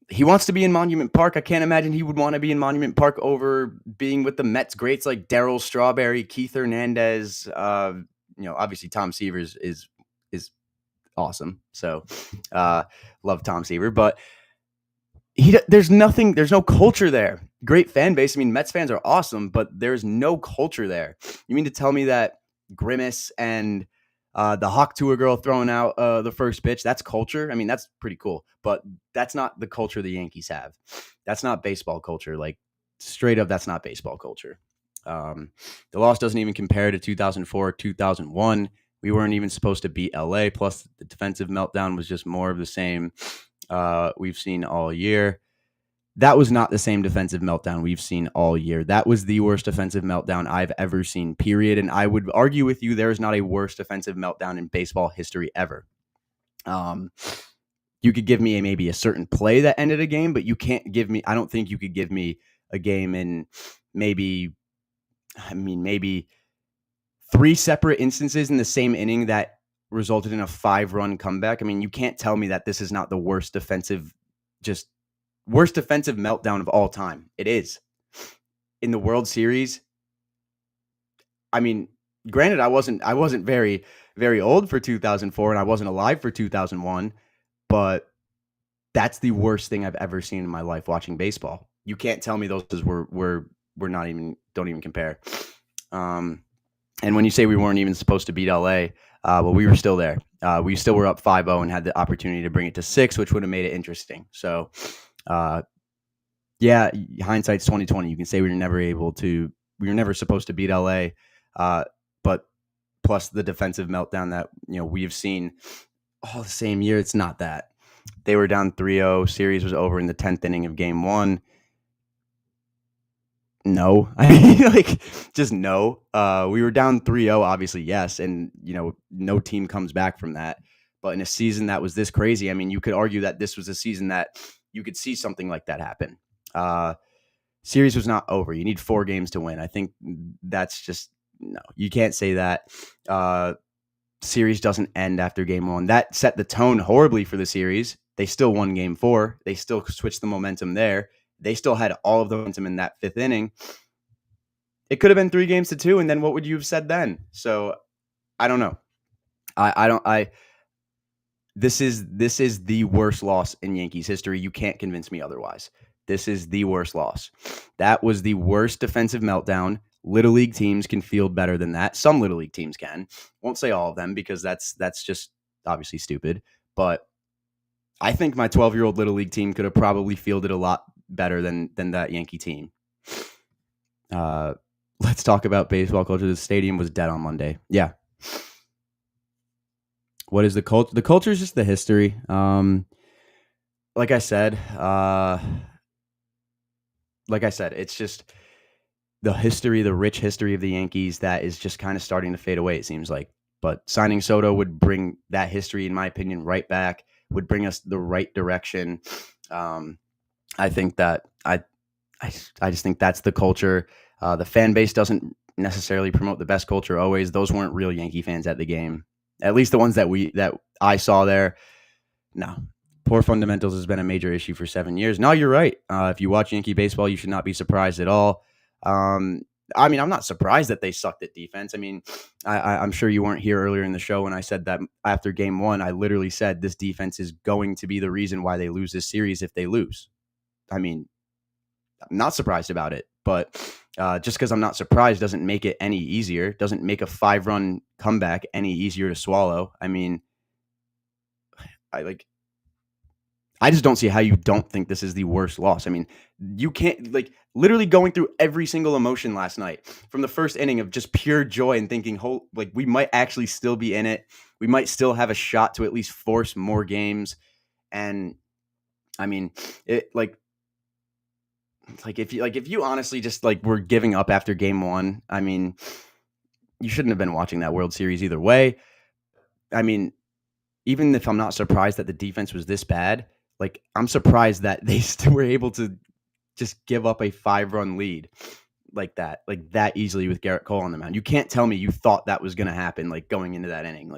He wants to be in Monument Park. I can't imagine he would want to be in Monument Park over being with the Mets greats like Darryl Strawberry, Keith Hernandez. Obviously Tom Seaver is awesome. So, love Tom Seaver, but there's no culture there. Great fan base. I mean, Mets fans are awesome, but there's no culture there. You mean to tell me that Grimace and the Hawk Tour girl throwing out the first pitch, that's culture? I mean, that's pretty cool, but that's not the culture the Yankees have. That's not baseball culture. Like, straight up, that's not baseball culture. The loss doesn't even compare to 2004, 2001. We weren't even supposed to beat LA. Plus, the defensive meltdown was just more of the same we've seen all year. That was not the same defensive meltdown we've seen all year. That was the worst defensive meltdown I've ever seen, period. And I would argue with you, there is not a worse defensive meltdown in baseball history ever. You could give me maybe a certain play that ended a game, but you can't give me, I don't think you could give me a game in maybe 3 separate instances in the same inning that resulted in a 5-run comeback. I mean, you can't tell me that this is not the worst defensive meltdown of all time. It is. In the World Series, I mean, granted, I wasn't very, very old for 2004 and I wasn't alive for 2001, but that's the worst thing I've ever seen in my life watching baseball. You can't tell me those were not even, don't even compare. And when you say we weren't even supposed to beat LA, well, we were still there. We still were up 5-0 and had the opportunity to bring it to 6, which would have made it interesting. So, yeah, hindsight's 2020. You can say we were never supposed to beat LA, but plus the defensive meltdown that we've seen all the same year. It's not that. They were down 3-0. Series was over in the 10th inning of Game 1. No, I mean, just no. We were down 3-0, obviously, yes, and no team comes back from that. But in a season that was this crazy, I mean, you could argue that this was a season that you could see something like that happen. Series was not over. You need 4 games to win. I think that's just no. You can't say that. Series doesn't end after Game 1. That set the tone horribly for the series. They still won Game 4. They still switched the momentum there. They still had all of the momentum in that 5th inning. It could have been 3-2, and then what would you have said then? So I don't know. This is the worst loss in Yankees history. You can't convince me otherwise. This is the worst loss. That was the worst defensive meltdown. Little League teams can field better than that. Some Little League teams can. Won't say all of them because that's just obviously stupid. But I think my 12-year-old Little League team could have probably fielded a lot better than that Yankee team. Let's talk about baseball culture. The stadium was dead on Monday. Yeah. What is the culture? The culture is just the history. Like I said, it's just the history, the rich history of the Yankees that is just kind of starting to fade away, it seems like. But signing Soto would bring that history, in my opinion, right back, would bring us the right direction. I think that I just think that's the culture. The fan base doesn't necessarily promote the best culture always. Those weren't real Yankee fans at the game. At least the ones that I saw there. No. Poor fundamentals has been a major issue for 7 years. No, you're right. If you watch Yankee baseball, you should not be surprised at all. I mean, I'm not surprised that they sucked at defense. I mean, I'm sure you weren't here earlier in the show when I said that after Game 1, I literally said this defense is going to be the reason why they lose this series if they lose. I mean, I'm not surprised about it, but just because I'm not surprised doesn't make it any easier, doesn't make a 5-run comeback any easier to swallow. I mean, I just don't see how you don't think this is the worst loss. I mean, you can't, literally going through every single emotion last night from the first inning of just pure joy and thinking, we might actually still be in it. We might still have a shot to at least force more games. And I mean, if you honestly just were giving up after Game 1, I mean, you shouldn't have been watching that World Series either way. I mean, even if I'm not surprised that the defense was this bad, I'm surprised that they still were able to just give up a 5-run lead like that easily with Garrett Cole on the mound. You can't tell me you thought that was going to happen going into that inning.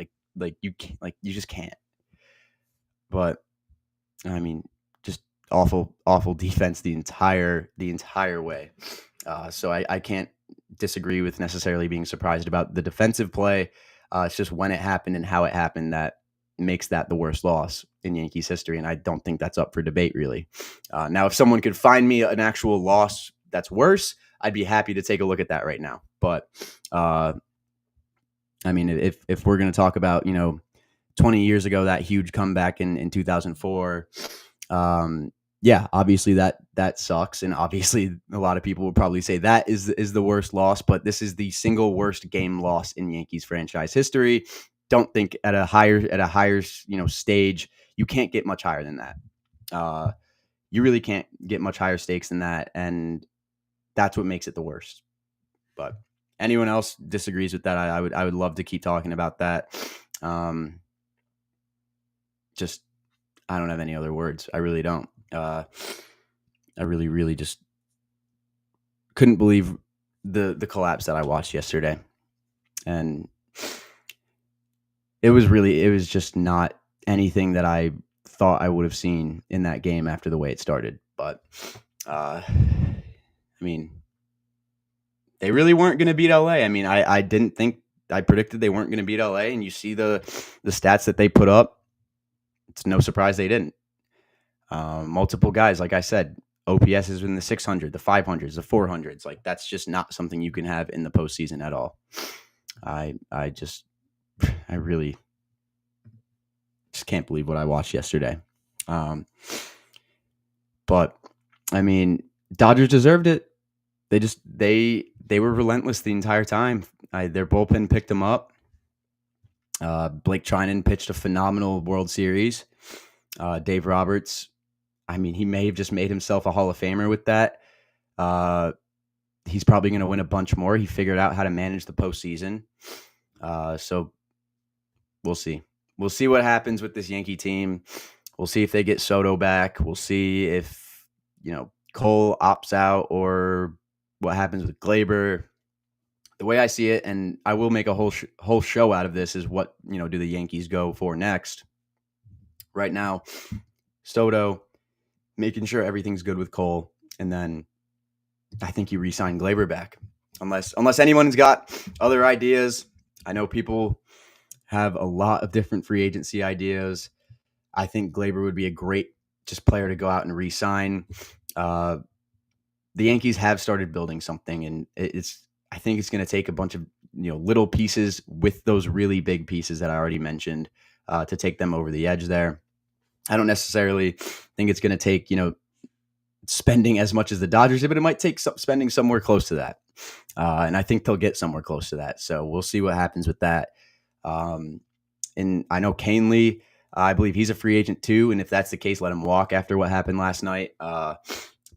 You can't, you just can't. But I mean, just awful defense the entire way. So I can't disagree with necessarily being surprised about the defensive play. It's just when it happened and how it happened that makes that the worst loss in Yankees history. And I don't think that's up for debate, really. Now, if someone could find me an actual loss that's worse, I'd be happy to take a look at that right now. But I mean, if we're going to talk about, 20 years ago, that huge comeback in 2004, yeah, obviously that sucks. And obviously a lot of people would probably say that is the worst loss, but this is the single worst game loss in Yankees franchise history. Don't think at a higher, stage, you can't get much higher than that. You really can't get much higher stakes than that. And that's what makes it the worst. But anyone else disagrees with that, I would love to keep talking about that. Just, I don't have any other words. I really don't. I really just couldn't believe the collapse that I watched yesterday. And it was just not anything that I thought I would have seen in that game after the way it started. But, I mean, they really weren't going to beat LA. I mean, I didn't think, I predicted they weren't going to beat LA, and you see the stats that they put up. It's no surprise they didn't. Multiple guys, like I said, OPS is in the 600, the 500s, the 400s. Like, that's just not something you can have in the postseason at all. I really just can't believe what I watched yesterday. But I mean, Dodgers deserved it. They were relentless the entire time. Their bullpen picked them up. Blake Trinan pitched a phenomenal World Series. Dave Roberts, I mean, he may have just made himself a Hall of Famer with that. He's probably going to win a bunch more. He figured out how to manage the postseason. So we'll see. We'll see what happens with this Yankee team. We'll see if they get Soto back. We'll see if, Cole opts out or what happens with Glaber. The way I see it, and I will make a whole show out of this, is what, do the Yankees go for next? Right now, Soto, making sure everything's good with Cole, and then I think you re-sign Glaber back. Unless anyone's got other ideas. I know people have a lot of different free agency ideas. I think Glaber would be a great just player to go out and re-sign. The Yankees have started building something, and I think it's going to take a bunch of little pieces with those really big pieces that I already mentioned to take them over the edge there. I don't necessarily think it's going to take spending as much as the Dodgers did, but it might take spending somewhere close to that. And I think they'll get somewhere close to that. So we'll see what happens with that. And I know Canely, I believe he's a free agent too. And if that's the case, let him walk after what happened last night.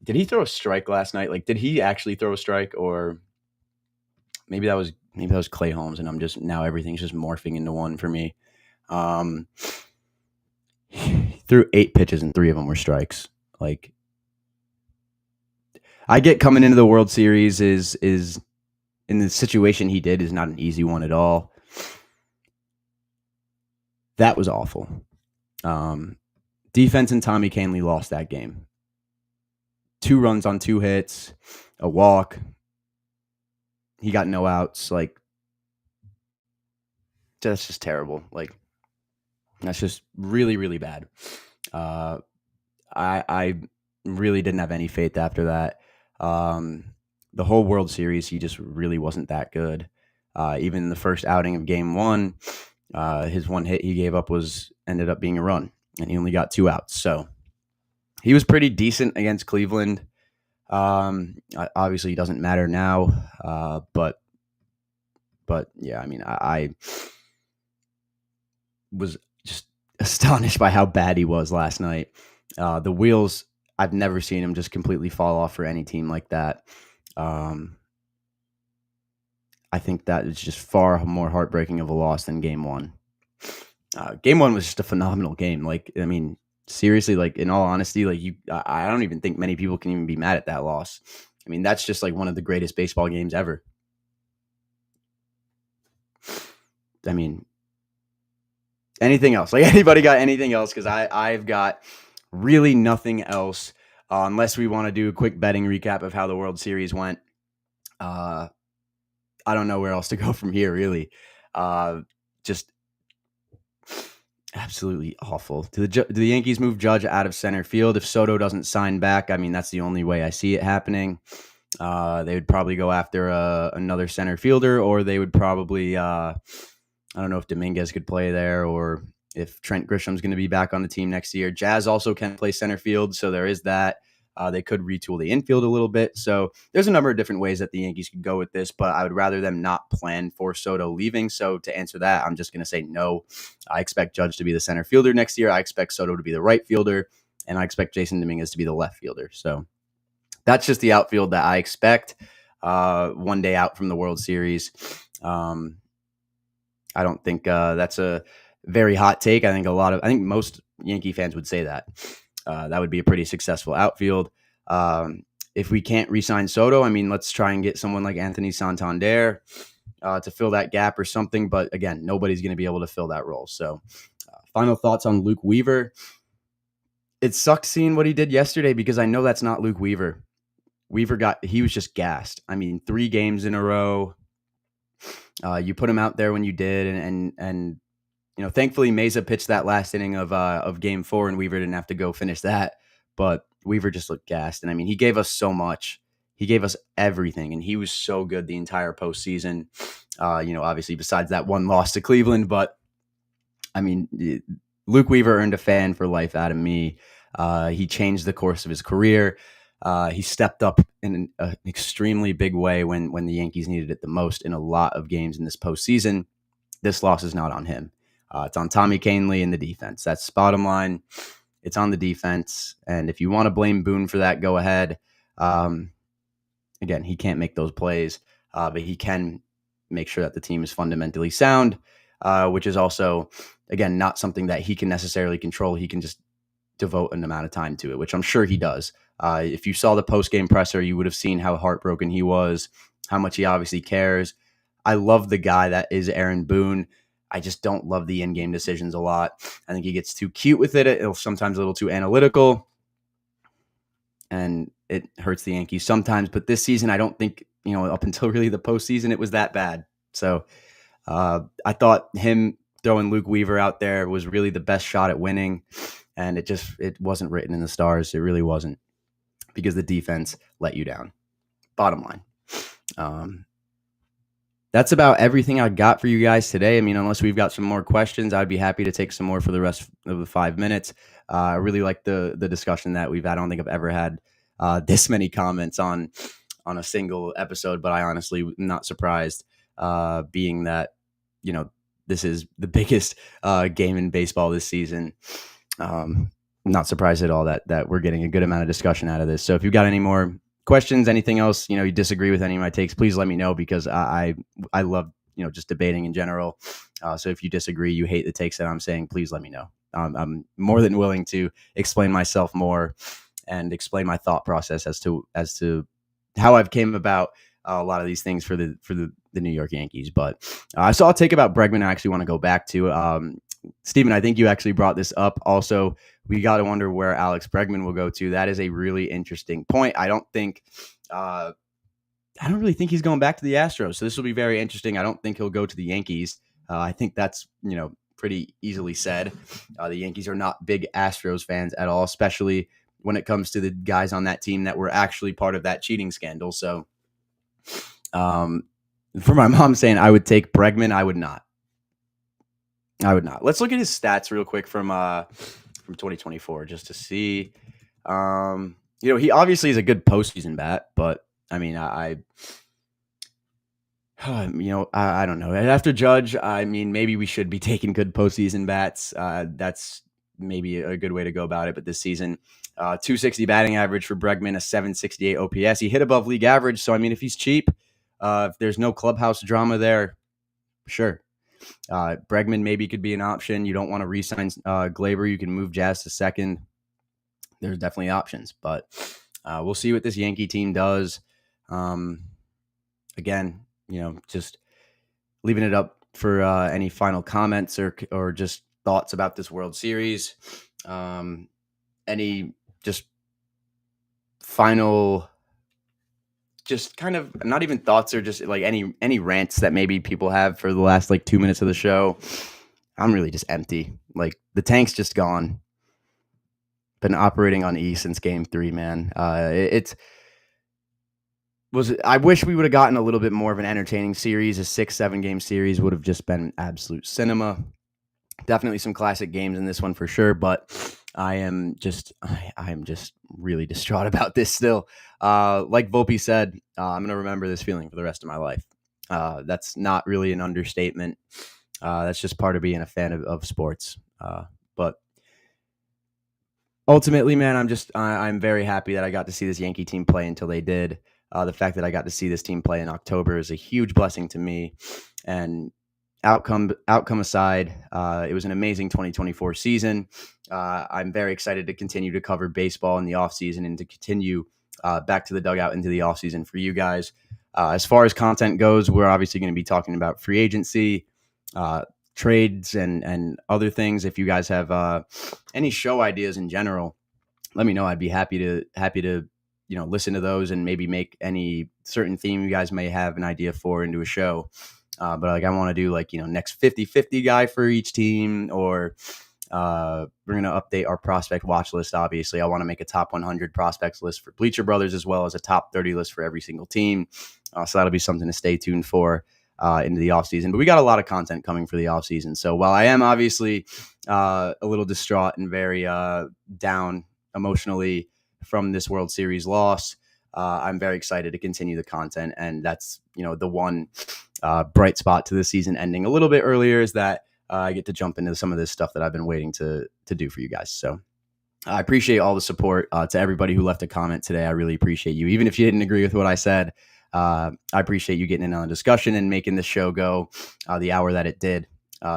Did he throw a strike last night? Like, did he actually throw a strike, or maybe that was Clay Holmes, and now everything's just morphing into one for me. He threw 8 pitches and 3 of them were strikes. Like, I get coming into the World Series is in the situation he did is not an easy one at all. That was awful. Defense and Tommy Canely lost that game. 2 runs on 2 hits, a walk. He got no outs. Like, that's just terrible. Like, that's just really, really bad. I really didn't have any faith after that. The whole World Series, he just really wasn't that good. Even the first outing of Game 1, his one hit he gave up ended up being a run, and he only got 2 outs. So he was pretty decent against Cleveland. Obviously, he doesn't matter now, but yeah, I mean, I was just astonished by how bad he was last night. The wheels, I've never seen him just completely fall off for any team like that. I think that is just far more heartbreaking of a loss than Game 1. Game 1 was just a phenomenal game. Like, I mean, seriously, like, in all honesty, like, I don't even think many people can even be mad at that loss. I mean, that's just like one of the greatest baseball games ever. I mean, anything else? Like, anybody got anything else? Because I've got really nothing else, unless we want to do a quick betting recap of how the World Series went. I don't know where else to go from here, really. Just Absolutely awful. Do the Yankees move Judge out of center field if Soto doesn't sign back? I mean, that's the only way I see it happening. They would probably go after another center fielder, or they would probably I don't know if Dominguez could play there, or if Trent Grisham's going to be back on the team next year. Jazz also can play center field, so there is that. They could retool the infield a little bit. So there's a number of different ways that the Yankees could go with this, but I would rather them not plan for Soto leaving. So to answer that, I'm just going to say no. I expect Judge to be the center fielder next year. I expect Soto to be the right fielder, and I expect Jason Dominguez to be the left fielder. So that's just the outfield that I expect one day out from the World Series. I don't think that's a very hot take. I think most Yankee fans would say that. That would be a pretty successful outfield. If we can't re-sign Soto, I mean, let's try and get someone like Anthony Santander to fill that gap or something. But again, nobody's going to be able to fill that role. So final thoughts on Luke Weaver. It sucks seeing what he did yesterday because I know that's not Luke Weaver. He was just gassed. I mean, 3 games in a row. You put him out there when you did, and thankfully Mesa pitched that last inning of Game 4, and Weaver didn't have to go finish that. But Weaver just looked gassed, and I mean, he gave us so much. He gave us everything, and he was so good the entire postseason. Obviously besides that one loss to Cleveland, but I mean, Luke Weaver earned a fan for life out of me. He changed the course of his career. He stepped up in an extremely big way when the Yankees needed it the most in a lot of games in this postseason. This loss is not on him. It's on Tommy Kahnle and the defense. That's bottom line. It's on the defense. And if you want to blame Boone for that, go ahead. Again, he can't make those plays, but he can make sure that the team is fundamentally sound, which is also, again, not something that he can necessarily control. He can just devote an amount of time to it, which I'm sure he does. If you saw the post-game presser, you would have seen how heartbroken he was, how much he obviously cares. I love the guy that is Aaron Boone. I just don't love the in-game decisions a lot. I think he gets too cute with it. It's sometimes a little too analytical, and it hurts the Yankees sometimes. But this season, I don't think, up until really the postseason, it was that bad. So I thought him throwing Luke Weaver out there was really the best shot at winning, and it wasn't written in the stars. It really wasn't, because the defense let you down. Bottom line. That's about everything I got for you guys today. I mean, unless we've got some more questions, I'd be happy to take some more for the rest of the 5 minutes. I really like the discussion that we've had. I don't think I've ever had this many comments on a single episode, but I honestly am not surprised, being that, this is the biggest game in baseball this season. Not surprised at all that we're getting a good amount of discussion out of this. So if you've got any more questions, anything else, you disagree with any of my takes, please let me know, because I love, just debating in general. So if you disagree, you hate the takes that I'm saying, please let me know. I'm more than willing to explain myself more and explain my thought process as to how I've came about a lot of these things for the New York Yankees. But I saw a take about Bregman I actually want to go back to. Stephen, I think you actually brought this up. Also, we got to wonder where Alex Bregman will go to. That is a really interesting point. I don't really think he's going back to the Astros. So this will be very interesting. I don't think he'll go to the Yankees. I think that's, pretty easily said. The Yankees are not big Astros fans at all, especially when it comes to the guys on that team that were actually part of that cheating scandal. So for my mom saying I would take Bregman, I would not. Let's look at his stats real quick from 2024 just to see. He obviously is a good postseason bat, but I mean, I don't know. After Judge, I mean, maybe we should be taking good postseason bats. That's maybe a good way to go about it. But this season, 260 batting average for Bregman, a 768 OPS. He hit above league average. So, I mean, if he's cheap, if there's no clubhouse drama there, sure. Bregman maybe could be an option. You don't want to re-sign Glaber. You can move Jazz to second. There's definitely options, but we'll see what this Yankee team does. Again, just leaving it up for any final comments or just thoughts about this World Series. Any just final, just kind of not even thoughts, or just like any rants that maybe people have for the last 2 minutes of the show. I'm really just empty. Like the tank's just gone. Been operating on E since game 3, man. I wish we would have gotten a little bit more of an entertaining series. A 6-7 game series would have just been absolute cinema. Definitely some classic games in this one for sure, but I am just really distraught about this still. Like Volpe said, I'm gonna remember this feeling for the rest of my life. That's not really an understatement. That's just part of being a fan of sports. But ultimately, man, I'm very happy that I got to see this Yankee team play until they did. The fact that I got to see this team play in October is a huge blessing to me. And outcome aside, it was an amazing 2024 season. I'm very excited to continue to cover baseball in the offseason and to continue back to the dugout into the offseason for you guys. As far as content goes, we're obviously going to be talking about free agency, trades, and other things. If you guys have any show ideas in general, let me know. I'd be happy to listen to those and maybe make any certain theme you guys may have an idea for into a show. But like I want to do next 50-50 guy for each team, or we're going to update our prospect watch list. Obviously, I want to make a top 100 prospects list for Bleacher Brothers, as well as a top 30 list for every single team. So that'll be something to stay tuned for into the offseason. But we got a lot of content coming for the offseason. So while I am obviously a little distraught and very down emotionally from this World Series loss, I'm very excited to continue the content. And that's, the one bright spot to the season ending a little bit earlier is that I get to jump into some of this stuff that I've been waiting to do for you guys. So I appreciate all the support to everybody who left a comment today. I really appreciate you. Even if you didn't agree with what I said, I appreciate you getting in on the discussion and making this show go the hour that it did,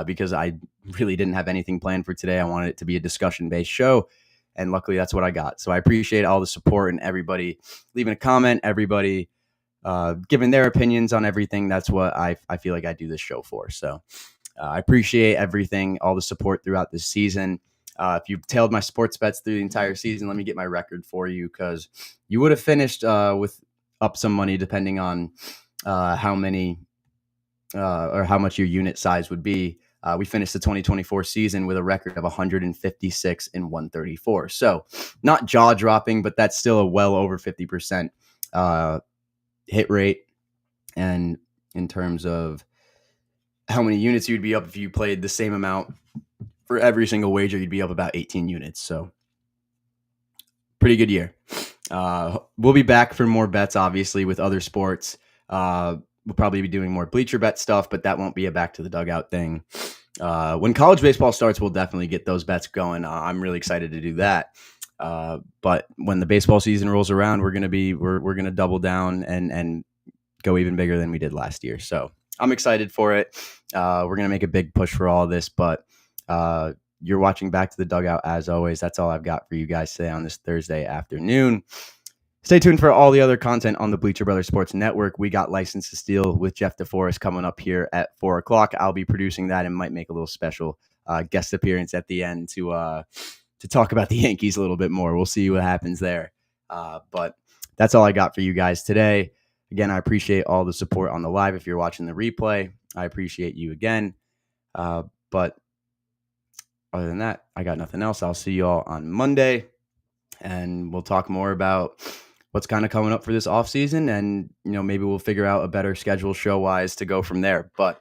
because I really didn't have anything planned for today. I wanted it to be a discussion-based show, and luckily that's what I got. So I appreciate all the support and everybody leaving a comment, everybody giving their opinions on everything. That's what I feel like I do this show for. So I appreciate everything, all the support throughout this season. If you've tailed my sports bets through the entire season, let me get my record for you, because you would have finished with up some money depending on how many or how much your unit size would be. We finished the 2024 season with a record of 156 and 134. So not jaw dropping, but that's still a well over 50% hit rate. And in terms of how many units you'd be up if you played the same amount for every single wager, you'd be up about 18 units. So pretty good year. We'll be back for more bets, obviously, with other sports. We'll probably be doing more bleacher bet stuff, but that won't be a back to the dugout thing. When college baseball starts, we'll definitely get those bets going. I'm really excited to do that. But when the baseball season rolls around, we're gonna double down and go even bigger than we did last year. So I'm excited for it. We're gonna make a big push for all this, but you're watching Back to the Dugout as always. That's all I've got for you guys today on this Thursday afternoon. Stay tuned for all the other content on the Bleacher Brothers Sports Network. We got License to Steal with Jeff DeForest coming up here at 4 o'clock. I'll be producing that and might make a little special guest appearance at the end to talk about the Yankees a little bit more. We'll see what happens there. But that's all I got for you guys today. Again, I appreciate all the support on the live. If you're watching the replay, I appreciate you again. But other than that, I got nothing else. I'll see you all on Monday, and we'll talk more about what's kind of coming up for this offseason, and maybe we'll figure out a better schedule show-wise to go from there. But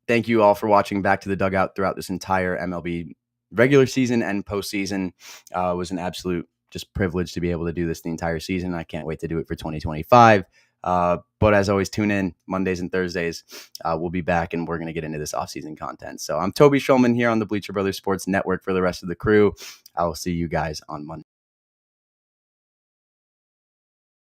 thank you all for watching Back to the Dugout throughout this entire MLB regular season and postseason. It was an absolute just privilege to be able to do this the entire season. I can't wait to do it for 2025. But as always, tune in Mondays and Thursdays. We'll be back, and we're going to get into this offseason content. So I'm Tobey Schulman here on the Bleacher Brothers Sports Network for the rest of the crew. I will see you guys on Monday.